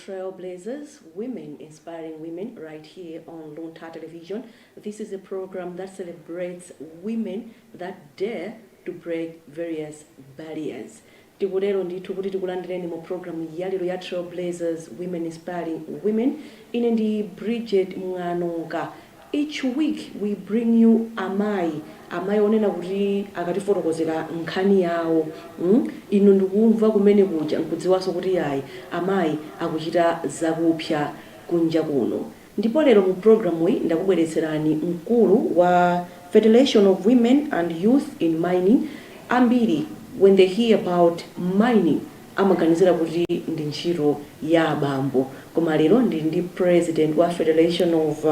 Trailblazers, women inspiring women, right here on Luntha television. This is a program that celebrates women that dare to break various barriers. Tikulero ndithu kuti tikulandireni mu program yalero ya Trailblazers, women inspiring women. Ine ndi Bridget Mwanonga. Each week we bring you amayi onena kuti akatifotokozera nkhani yawo. Inu ndikumva kumene kuja nkudziwaso kuti yayi amayi akuchita zakupya kunja kuno. Ndipo lero mu program iyi ndakubweretserani mkulu wa Federation of Women and Youth in Mining. Ambiri when they hear about mining amaganizira kuti ndi ntchito ya abambo. Koma lero ndi president wa Federation of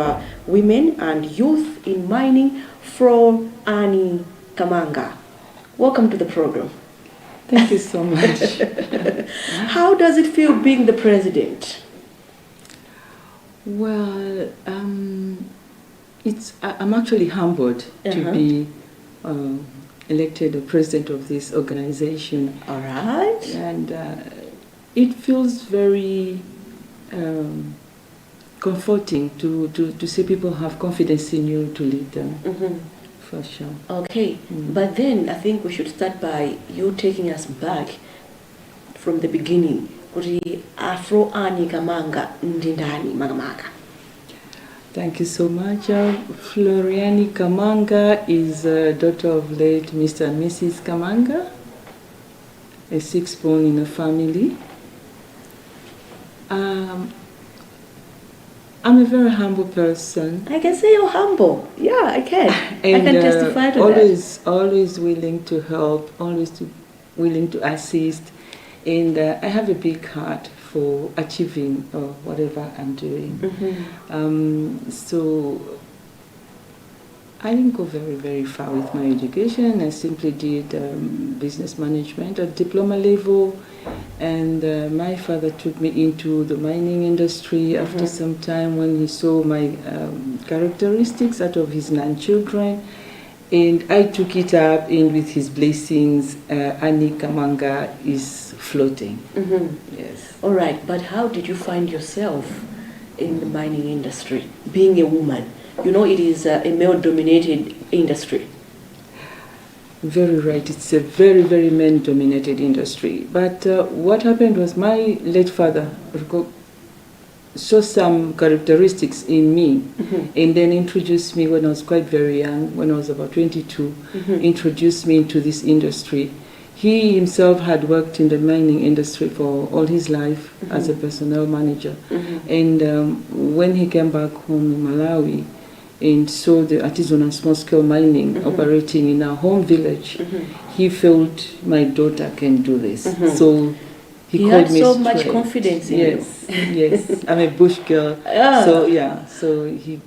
Women and Youth in Mining, Flore Kamanga. Welcome to the program. Thank you so much. How does it feel being the president? Well, I'm actually humbled to be elected the president of this organization. All right. And it feels very comforting to see people have confidence in you to lead them. For sure. Okay, but then I think we should start by you taking us back from the beginning. Kuti Flore Kamanga ndi ndani makamaka? Thank you so much. Flore Kamanga is a daughter of late Mr. and Mrs. Kamanga, a sixth-born in a family. I'm a very humble person. I can say you're humble. Yeah, I can. And I can testify to that. Always willing to help, willing to assist. And I have a big heart for achieving whatever I'm doing. So I didn't go very, very far with my education. I simply did business management at diploma level. And my father took me into the mining industry after some time when he saw my characteristics out of his 9 children. And I took it up, and with his blessings, Kamanga is floating. Yes. All right, but how did you find yourself in the mining industry, being a woman? You know, it is a male-dominated industry. Very right. It's a very, very men-dominated industry. But what happened was my late father saw some characteristics in me and then introduced me when I was quite very young, when I was about 22, introduced me into this industry. He himself had worked in the mining industry for all his life as a personnel manager. And when he came back home in Malawi, and saw the artisanal small-scale mining operating in our home village, he felt my daughter can do this. So he called me had so straight. much confidence in you. Yes, I'm a bush girl. So he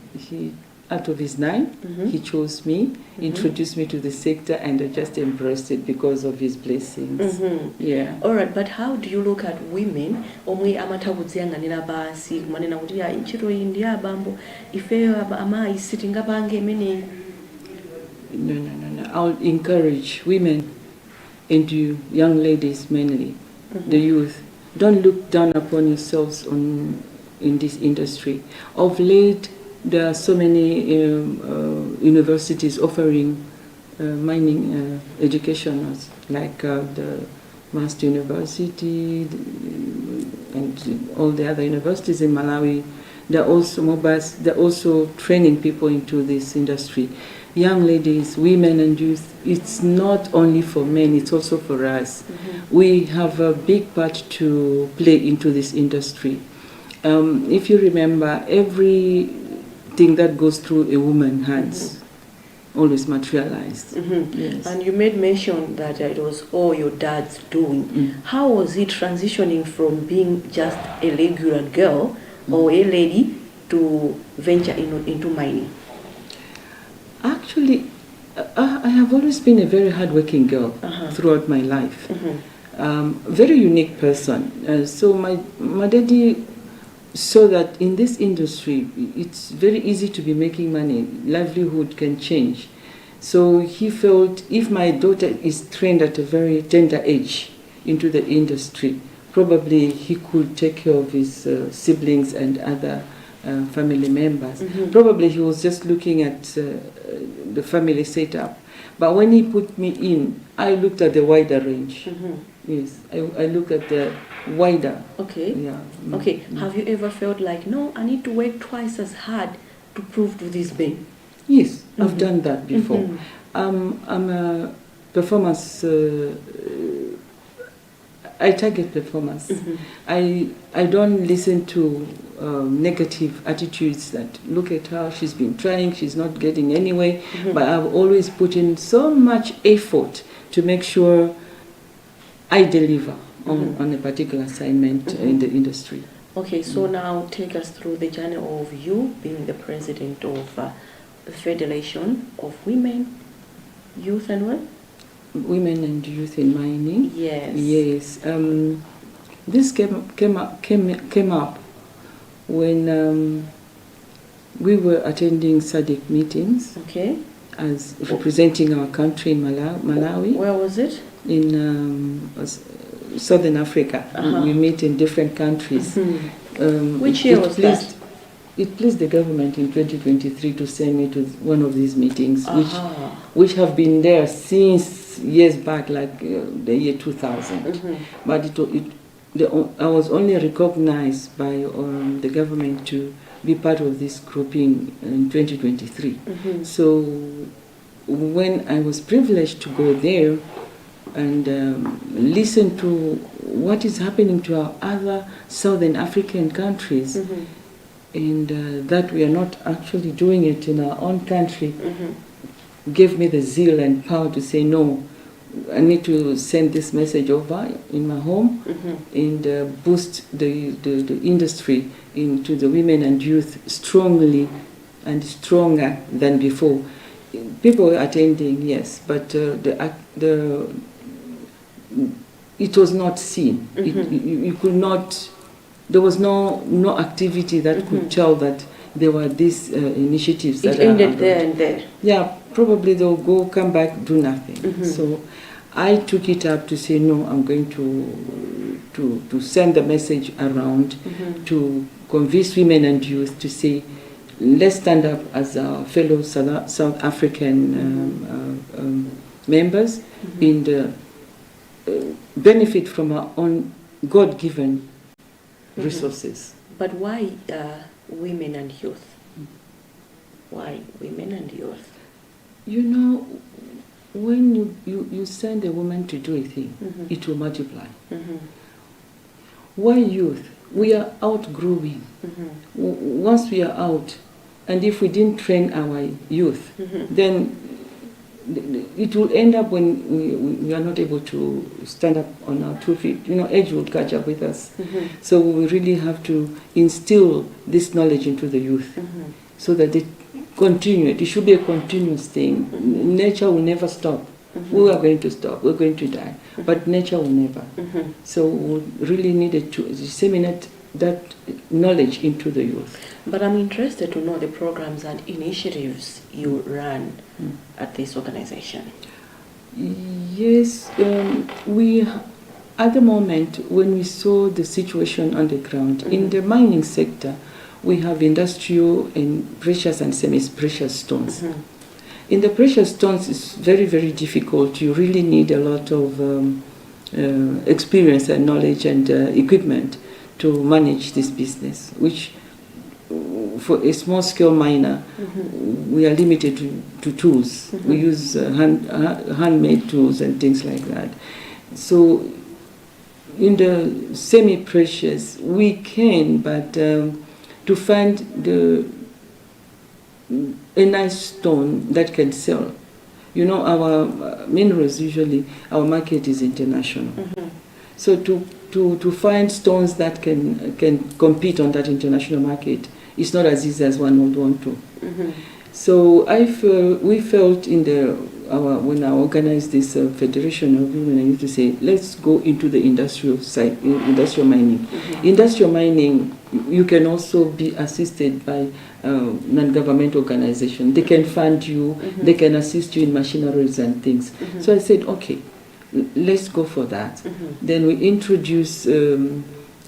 out of his 9, he chose me, introduced me to the sector, and I just embraced it because of his blessings. Yeah. All right, but how do you look at women? Omwe amatakudziyanganira basi kumanena kuti ya ntchito iyi ndi abambo ifeyo amayi sitingapange imeneyi. No. I'll encourage women and you young ladies mainly, the youth. Don't look down upon yourselves in this industry. Of late, there are so many universities offering mining education, like the Master University and all the other universities in Malawi. They're also mobiles. They're also training people into this industry. Young ladies, women and youth, it's not only for men, it's also for us. We have a big part to play into this industry. If you remember, everything that goes through a woman's hands always materialized. Yes. And you made mention that it was all your dad's doing. How was he transitioning from being just a regular girl or a lady to venture into mining? Actually, I have always been a very hardworking girl throughout my life. Very unique person. So my daddy saw that in this industry, it's very easy to be making money. Livelihood can change. So he felt if my daughter is trained at a very tender age into the industry, probably he could take care of his siblings and other family members. Probably he was just looking at the family setup. But when he put me in, I looked at the wider range. Yes, I looked at the wider. Okay. Yeah. Okay. Have you ever felt like, no, I need to work twice as hard to prove to these men? Yes, I've done that before. I'm a performance. I target performance. I don't listen to negative attitudes that look at her, she's been trying, she's not getting anywhere. But I've always put in so much effort to make sure I deliver on a particular assignment in the industry. Okay, so now take us through the journey of you being the president of the Federation of Women, Youth and what? Women and Youth in Mining. Yes. Yes. This came up when we were attending SADC meetings. Okay. As representing our country in Malawi. Where was it? In Southern Africa. We meet in different countries. Which year was that? It pleased the government in 2023 to send me to one of these meetings, which have been there since years back, like the year 2000. But I was only recognized by the government to be part of this grouping in 2023. So when I was privileged to go there and listen to what is happening to our other Southern African countries, and that we are not actually doing it in our own country, gave me the zeal and power to say, no, I need to send this message over in my home and boost the industry into the women and youth strongly and stronger than before. People were attending, yes, but it was not seen. You could not. There was no activity that could tell that there were these initiatives. It ended there and there. Yeah, probably they'll go, come back, do nothing. So I took it up to say, no, I'm going to send the message around to convince women and youth to say, let's stand up as our fellow South African members and benefit from our own God-given resources. But why women and youth? Why women and youth? You know, when you send a woman to do a thing, it will multiply. Why youth? We are outgrowing. Once we are out, and if we didn't train our youth, then it will end up when we are not able to stand up on our 2 feet. You know, age will catch up with us. So we really have to instill this knowledge into the youth so that they continue. It should be a continuous thing. Nature will never stop. We are going to stop. We're going to die. But nature will never. So we really needed to disseminate that knowledge into the youth. But I'm interested to know the programs and initiatives you run at this organization. Yes, we, at the moment, when we saw the situation on the ground, in the mining sector, we have industrial and precious and semi-precious stones. In the precious stones, it's very, very difficult. You really need a lot of experience and knowledge and equipment to manage this business, which for a small-scale miner, we are limited to tools. We use handmade tools and things like that. So in the semi-precious, we can, but to find a nice stone that can sell. You know, our minerals, usually, our market is international. So to find stones that can compete on that international market, it's not as easy as one would want to. So we felt when I organized this Federation of Women, I used to say, let's go into the industrial side, industrial mining. Industrial mining, you can also be assisted by non-government organizations. They can fund you, they can assist you in machineries and things. So I said, okay, let's go for that. Then we introduce the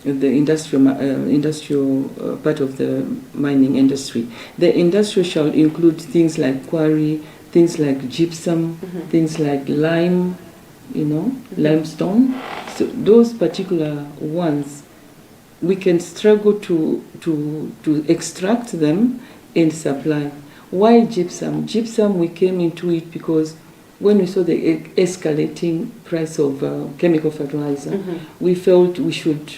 industrial part of the mining industry. The industrial shall include things like quarry, things like gypsum, things like lime, limestone. So those particular ones, we can struggle to extract them and supply. Why gypsum? Gypsum, we came into it because when we saw the escalating price of chemical fertilizer, we felt we should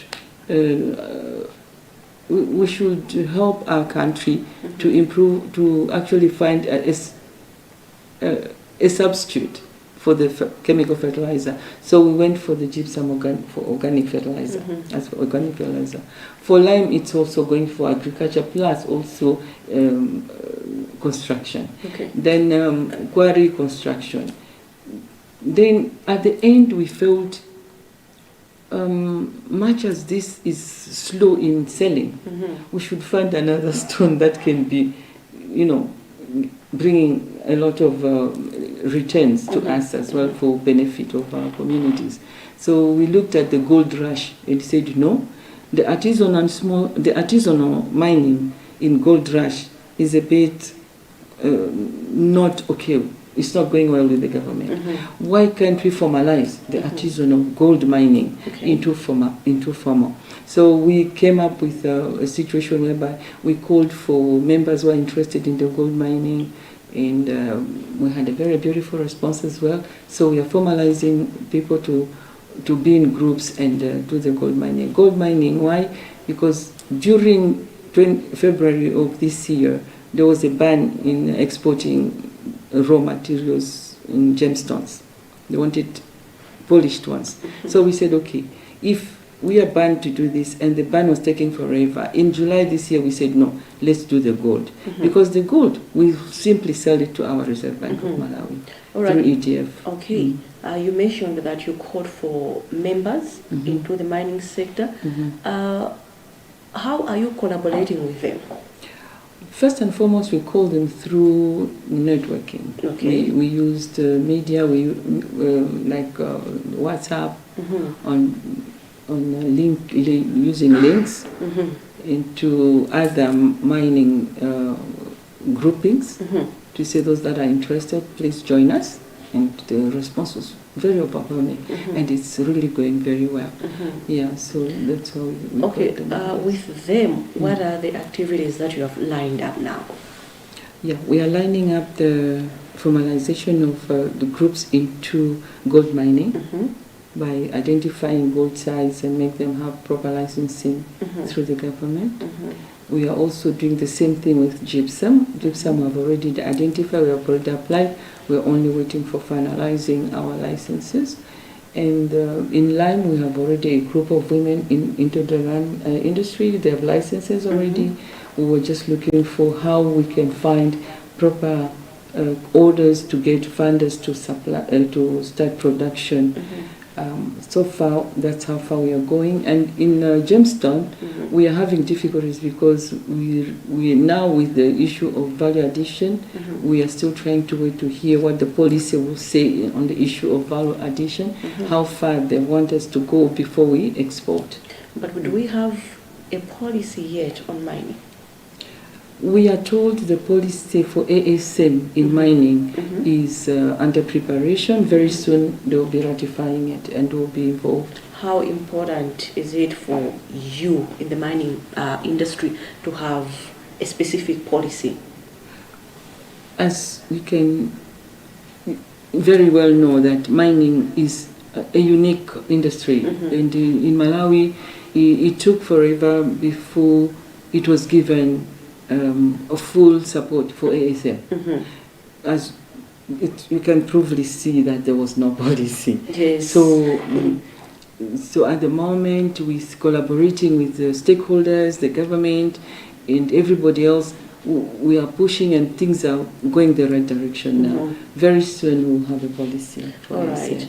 help our country to improve, to actually find a substitute for the chemical fertilizer. So we went for the gypsum for organic fertilizer, as for organic fertilizer. For lime, it's also going for agriculture plus also construction. Okay. Then quarry construction. Then at the end we felt much as this is slow in selling, we should find another stone that can be, bringing a lot of returns to us as well for benefit of our communities. So we looked at the gold rush and said, no, the artisanal mining in gold rush is a bit not okay. It's not going well with the government. Why can't we formalize the artisanal gold mining into formal? So we came up with a situation whereby we called for members who are interested in the gold mining, and we had a very beautiful response as well. So we are formalizing people to be in groups and do the gold mining. Gold mining, why? Because during February of this year, there was a ban in exporting raw materials in gemstones. They wanted polished ones. So we said, okay, if we are banned to do this, and the ban was taking forever, in July this year we said, no, let's do the gold. Because the gold, we simply sell it to our Reserve Bank of Malawi through ETF. Okay. You mentioned that you called for members into the mining sector. How are you collaborating with them? First and foremost, we called them through networking. Okay. We used media, like WhatsApp, on using links into other mining groupings to say those that are interested, please join us. And the response was very overwhelming, and it's really going very well. Yeah, so that's how we okay. With them, what are the activities that you have lined up now? Yeah, we are lining up the formalization of the groups into gold mining by identifying gold sites and make them have proper licensing through the government. We are also doing the same thing with gypsum. Gypsum we have already identified, we have already applied. We're only waiting for finalizing our licenses. And in lime, we have already a group of women into the lime industry. They have licenses already. We were just looking for how we can find proper orders to get funders to supply to start production. So far, that's how far we are going. And in gemstone, we are having difficulties because we now with the issue of value addition, we are still trying to wait to hear what the policy will say on the issue of value addition, how far they want us to go before we export. But do we have a policy yet on mining? We are told the policy for ASM in mining is under preparation. Very soon they will be ratifying it and will be involved. How important is it for you in the mining industry to have a specific policy? As we can very well know that mining is a unique industry. And in Malawi, it took forever before it was given a full support for ASM. As you can probably see that there was no policy. Yes. So at the moment, with collaborating with the stakeholders, the government, and everybody else, we are pushing and things are going the right direction now. Very soon we'll have a policy. All right.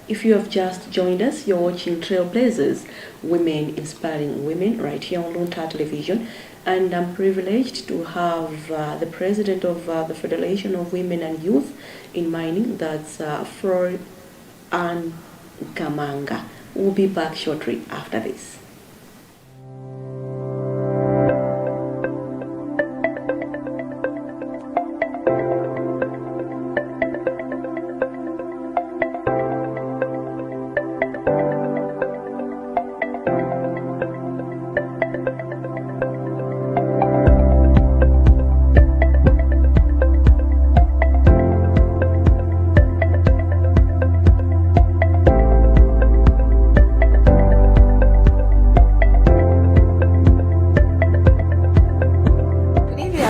If you have just joined us, you're watching Trailblazers, Women Inspiring Women, right here on Luntha Television. And I'm privileged to have the president of the Federation of Women and Youth in Mining, that's Flore and Kamanga. We'll be back shortly after this.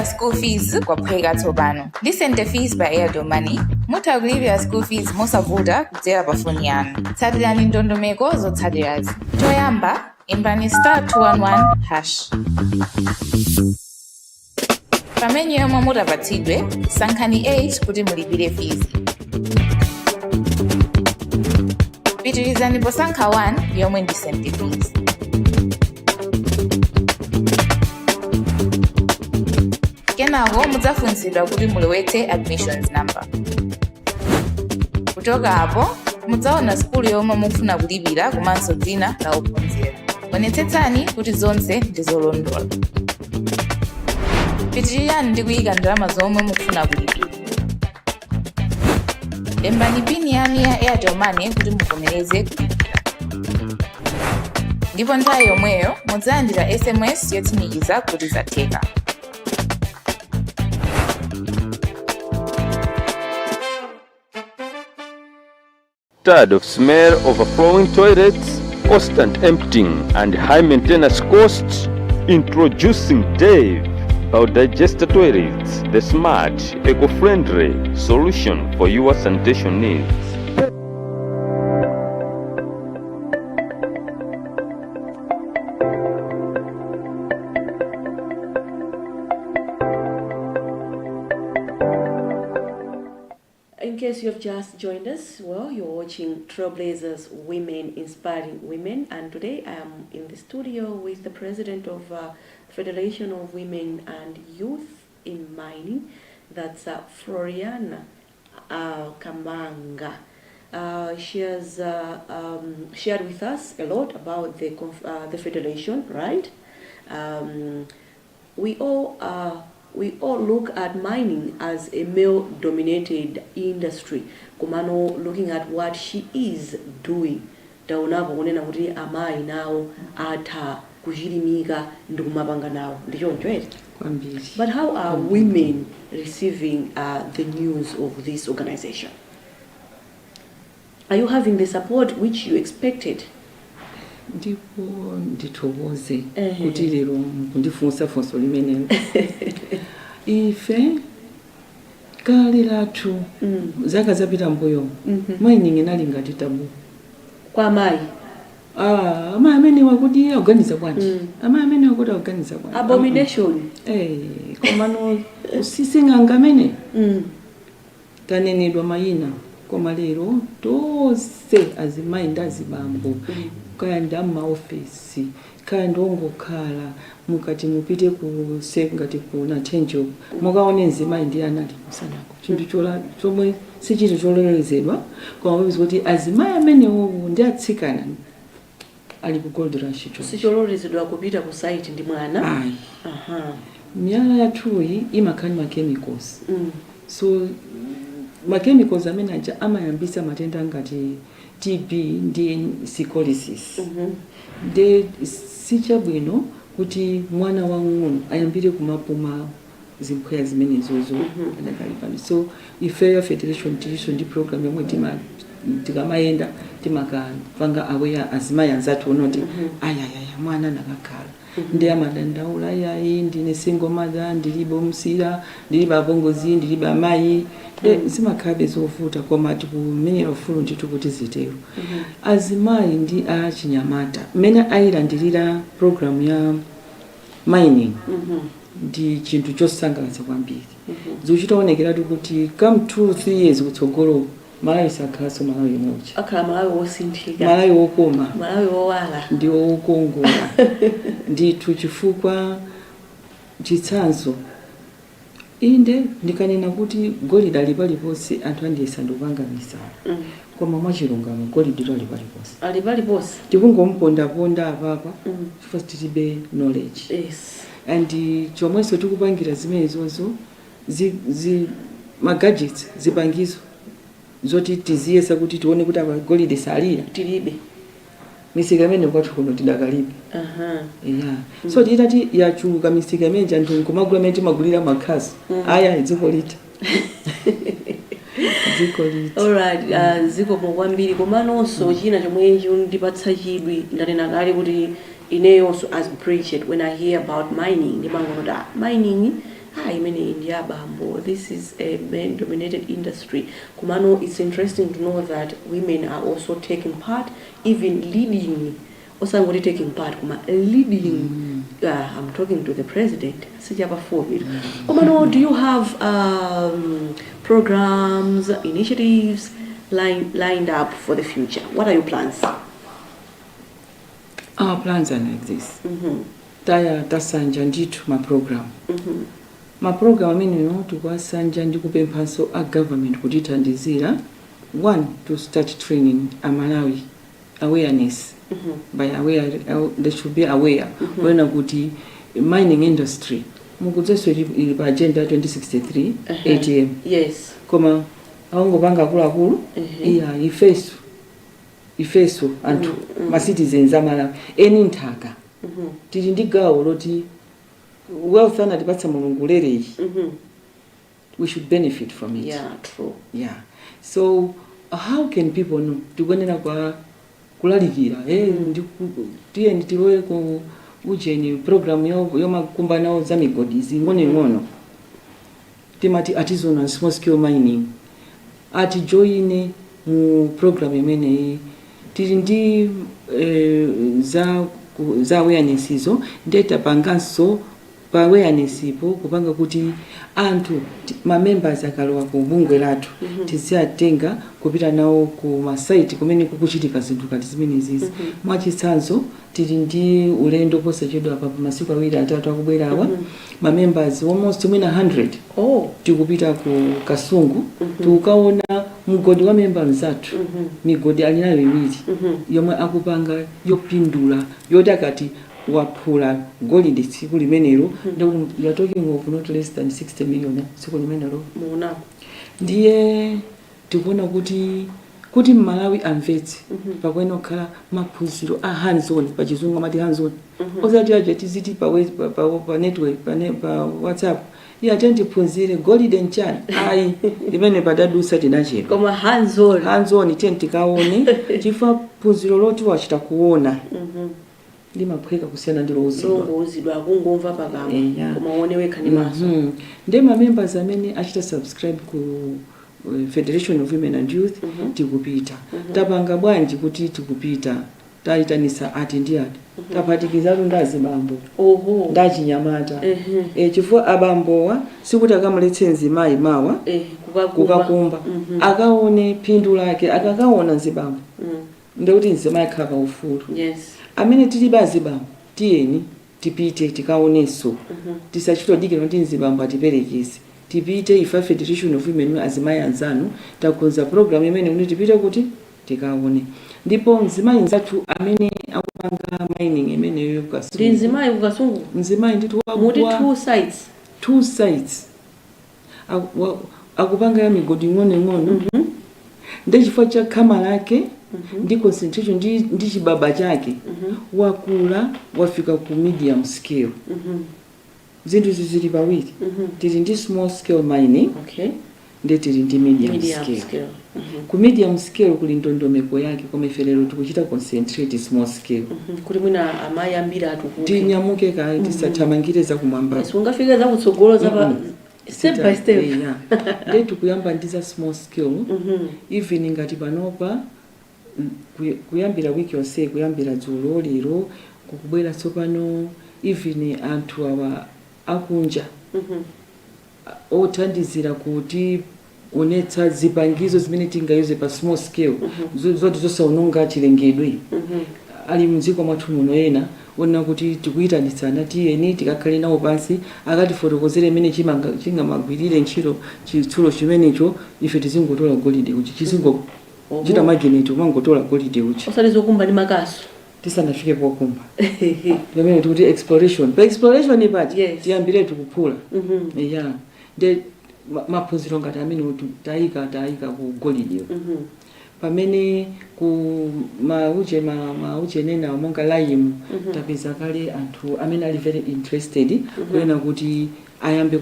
School fees kwa kupheka tsopano. Listen the fees by Airtel Money. Mutakulipira school fees mosavuta kudzera pa foni yanu. Tsatirani ndondomeko zotsatirazi. Choyamba, imbani *211#. Pamene yomwe mutapatsidwe, sankhani 8 kuti mulipire fees. Pitirizani posankha 1 yomwe ndi send fees. Kenako mudzafunsidwa kuti mulowetse admissions number. Kuchoka apo, mudzaona skulu yomwe mufuna kulipira komanso dzina la ophunzira. Onetsetsani kuti zonse ndi zolondola. Pitirirani ndi kuyika ndalama zomwe mufuna kulipira. Lembani pin yanu ya Airtel Money kuti muvomereze kulipira. Ndipo nthawi yomweyo mudzalandira SMS yotsimikiza kuti zatheka. Tired of smell, overflowing toilets, constant emptying, and high maintenance costs? Introducing Dave Biodigester Toilets, the smart, eco-friendly solution for your sanitation needs. In case you've just joined us, well, you're watching Trailblazers, Women Inspiring Women, and today I am in the studio with the president of Federation of Women and Youth in Mining, that's Flore Kamanga. She has shared with us a lot about the federation, right? We all look at mining as a male-dominated industry. Kumano, looking at what she is doing, taonapo kunena kuti amayi nawo atha kuchilimika ndi kumapanga nawo ndichoncho eti. But how are women receiving the news of this organization? Are you having the support which you expected? Ndipo ndithokoze kuti lero kundifunsa funso limene ife kale lathu zaka zapita mbuyo mining inali ngati tabu kwa amayi. Amayi amene wakuti aganiza bwanji, amayi amene wakuti aganiza bwanji, Abomination. Komano usising'anga amene tanenedwa mayina koma lero tonse azimayi ndi azibambo kaya ndi amaofesi kaya ndongokhala mukati mupite ngati kuna chenjo mukaone nzimayi ndi anali kusanako chinthu chomwe si chinthu chololerezedwa koma wizi kuti azimayi amenewo ndi atsikana ali ku gold rush si chololerezedwa kupita ku site ndi mwana. Ayi. Miyala yathuyi imakhala ma chemicals. So ma chemicals amene aja amayambisa matenda ngati TB ndi scoliosis. De sichabwino kuti mwana wang'ono ayambire kumapuma zimpweya zimene zozo anakalipani. So ife federation ndi program yomwe tikamayenda timakapanga aware azimayi anzathu unoti ayayaya mwana nakakhala ndi amadandaula ayayi ndine single mother ndilibe msira ndilibe apongozi ndilibe amayi zimakhabe zovuta koma tikumenyera ufulu ndithu kuti zitero. Azimayi ndi achinyamata mmene ayilandilira program ya mining ndi chinthu chosangalatsa kwambiri. Zikuchitaonekera kuti come 2-3 years kutsogolo Malawi sakhaso Malawi moja. Akhala Malawi wosinthika. Malawi wokoma. Malawi wowala. Ndi wokongola. Ndithu chifukwa chitsanzo inde ndikanena kuti golide ali paliponse anthu andiyesa ndikupangamisa koma mwachilungamo golide ali paliponse tikungomupondaponda apapa chifukwa tilibe knowledge. Yes. And chomweso tikupangira zimenezozo magadgets zipangizo zoti tiziyesa kuti tione kuti apa golide salira tilibe misika imene kwathu kuno tidakalibe. Yeah. So titati yachuluka misika imene anthu nkumagula imene timagulira makhazi aya dziko lita dziko lita. Alright, ziko kwambiri komanonso china chomwe ndipatsa chidwi ndanena kale kuti ineyonso as appreciate when I hear about mining ndimangonoda mining imene India bambo, this is a man dominated industry. Kumano, it's interesting to know that women are also taking part, even leading. Also, I'm going to taking part, leading. I'm talking to the president. Kumano, do you have programs, initiatives lined up for the future? What are your plans? Our plans are like this. Taya tasanja nditu ma program. Maprogram amene tukwasanja ndikupemphanso a government kutithandizira. One, to start training a Malawi awareness. By aware, they should be aware when kuti mining industry mukudzeso ili pa agenda 2063 ATM. Yes. Koma awongopanga akulu iya ifeso anthu ma citizens amalawi eni nthaka tili ndi gawo loti wealth anatipatsa mulungu lereyi. We should benefit from it. Yeah, true. Yeah. So how can people know? Tikuyenera kwa kulalikira tiye nditilowe ku ujeni program yomakumba nawo za migodi zing'ono timati artisanal small scale mining ati join mu program imeneyi tili ndi za awareness izo ndeta panganso pa awareness ipo kupanga kuti anthu ma members akalowa ku bungwe lathu tiziatenga kupita nawo ku ma site kumene kukuchitika zinthu kati zimene zizi. Mwachitsanzo tili ndi ulendo posachedwa pa masiku awiri atatu akubwerawa ma members almost mwina 100 tikupita ku Kasungu tukaona mgodi wa members athu migodi alinayo iwiri yomwe akupanga yopindula yotakati waphula golide tsiku limenelo. You are talking of not less than 60 million tsiku limenelo. Ndiye tikuona kuti Malawi amvetse pakwena okhala maphunziro a hands on pa chizungu amati hands on. Osati aje tiziti pa network pa WhatsApp iya tentiphunzire golide nchani ayi limene padadusa tinachera koma hands on tentikaone chifukwa phunziro loti wachita kuona limaphweka kusiyana ndilo uzidwa kungomva pakamwa koma uone wekha ni maso. Ndi ma members amene achita subscribe ku Federation of Women and Youth tikupita. Tapanga bwanji kuti tikupita taitanisa ati ndi ati tapatikiza ndazi bambo ndachinyamata chifukwa abambowa sikuti akamuletse nzimayi mawa kukakumba akaone phindu lake akakaona nzibambo ndikuti nzimayi khaka ufulu. Yes. Amene tilibe azibambo tiyeni tipite tikaoneso tisachitodikira kuti nzibambo atiperekeze tipite ifa Federation of Women azimayi anzanu takonza program imene kuti tipite kuti tikaone. Ndipo nzimayi nzathu amene akupanga mining imeneyo Kasungu. Ndi nzimayi kukasungu? Nzimayi nditu muti two sites akupanga ya migodi ng'ono ndi chifukwa cha khama lake ndi concentration ndi chibaba chake wakula wafika ku medium scale. Zinthu zili pawiri tili ndi small scale mining ndi tili ndi medium scale. Ku medium scale kuli ndondomeko yake koma ife lero tikuchita concentrate small scale kuti mwina amayi ambiri atukuke tinyamuke kale tisathamangire za kumwamba sungafike za kutsogolo za step by step. Ndi tikuyamba ndi za small scale even ngati panopa kuyambira wiki yonse kuyambira dzulo lero kukubwera tsopano even anthu awa akunja othandizira kuti onetsa zipangizo zimene tingayuze pa small scale zoti zosaononga chilengedwe ali mdziko mwathu muno ena ona kuti tikuyitanitsana tiyeni tikakhale nawo pansi akatifotokozere imene chingamagwirire ntchito chitsulo chimenecho ife tizingotola golide uchi chita magineti umangotola golide uchi osalizokumba ndi makaso tisanafike pokumba pamene tikuti exploration pa exploration ipati tiyambire tikuphula ya nde maphunziro ngati amene tayika ku golide pamene ku mauche nena monga laimu tapeza kale anthu amene ali very interested kunena kuti ayambe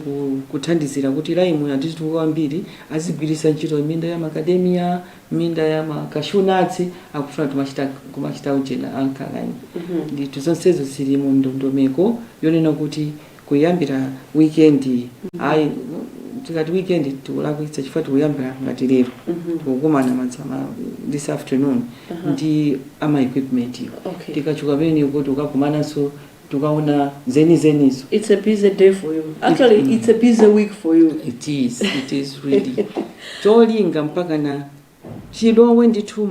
kuthandizira kuti laimu yandituka kwambiri azigwirisa ntchito minda ya macadamia minda ya cashew nuts akufuna kumachita ujena alkaline ndi zonsezo zili mu ndondomeko yonena kuti kuyambira weekend ayi tikati weekend tikulakwitsa chifukwa tikuyambira ngati lero tikukumana matsama this afternoon ndi ama equipment tikachuka pamene kuti ukakumananso tukaona zenizo. It's a busy day for you. Actually, it's a busy week for you. It is really. Cholinga mpaka na chilowe nditu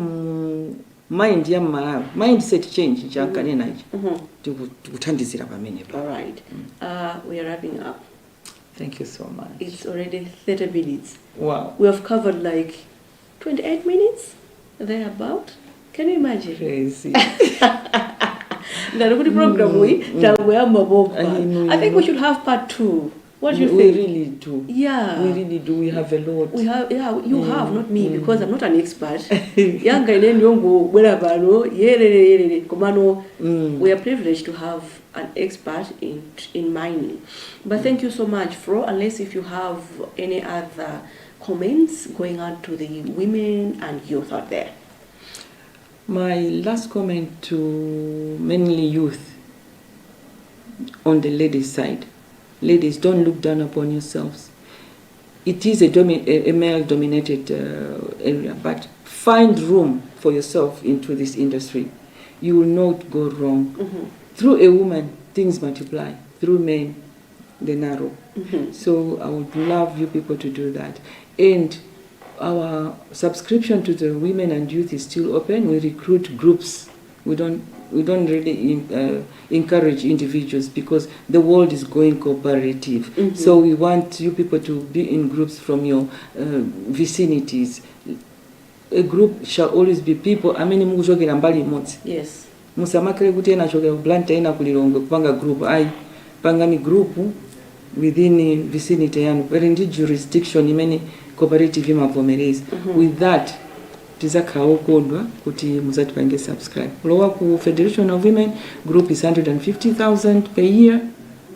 mind ya Malawi, mindset change chankanena ichi tikuthandizira pamene pa. All right. We are wrapping up. Thank you so much. It's already 30 minutes. Wow. We have covered like 28 minutes thereabout. Can you imagine? Crazy. Program I think we should have part 2. What do you think? We really do. Yeah. We really do. We have a lot. We have, yeah, you have, not me, because I'm not an expert. We are privileged to have an expert in mining. But thank you so much, Flore. Unless if you have any other comments going out to the women and youth out there. My last comment to mainly youth on the ladies' side. Ladies, don't look down upon yourselves. It is a male-dominated area, but find room for yourself into this industry. You will not go wrong. Through a woman, things multiply. Through men, they narrow. So I would love you people to do that. And our subscription to the women and youth is still open. We recruit groups. We don't really encourage individuals because the world is going cooperative. So we want you people to be in groups from your vicinities. A group shall always be people. Yes. Musamakere kuti ena chokera Luntha ena kulilongwe kupanga group. Pangani group within vicinity yanu. But in the jurisdiction imene cooperative imavomereza. With that, tizakhawo kondwa kuti muzatipange subscribe. Kulowa ku Federation of Women group is 150,000 per year,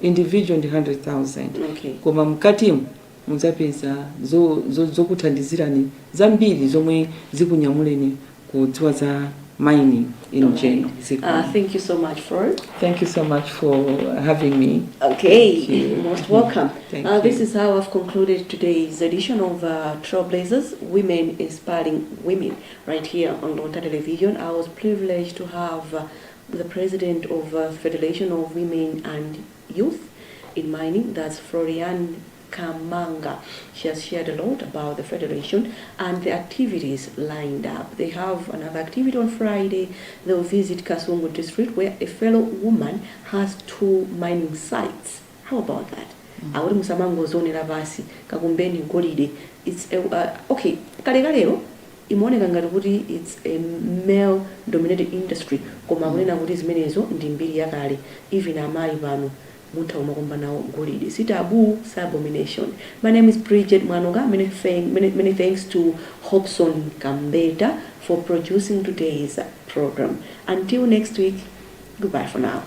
individual 100,000. Koma mkatimu muzapeza zokuthandizirani zambiri zomwe zikunyamuleni kudziwa za mining in general. Thank you so much, Flore. Thank you so much for having me. Okay, you're most welcome. Thank you. This is how I've concluded today's edition of Trailblazers, Women Inspiring Women, right here on Luntha Television. I was privileged to have the president of Federation of Women and Youth in Mining, that's Flore Kamanga. She has shared a lot about the Federation and the activities lined up. They have another activity on Friday. They will visit Kasungu district where a fellow woman has 2 mining sites. How about that? Awuri musamango zone ravasi kakumbeni golide. It's okay. Kalegalero imoneka ngati kuti it's a male dominated industry. Koma kunena kuti zimenezo ndi mbiri yakale. Even amayi pano Muntha umakomba nawo golide. Si taboo, si abomination. My name is Bridget Manoga. Many thanks to Hobson Gambetta for producing today's program. Until next week, goodbye for now.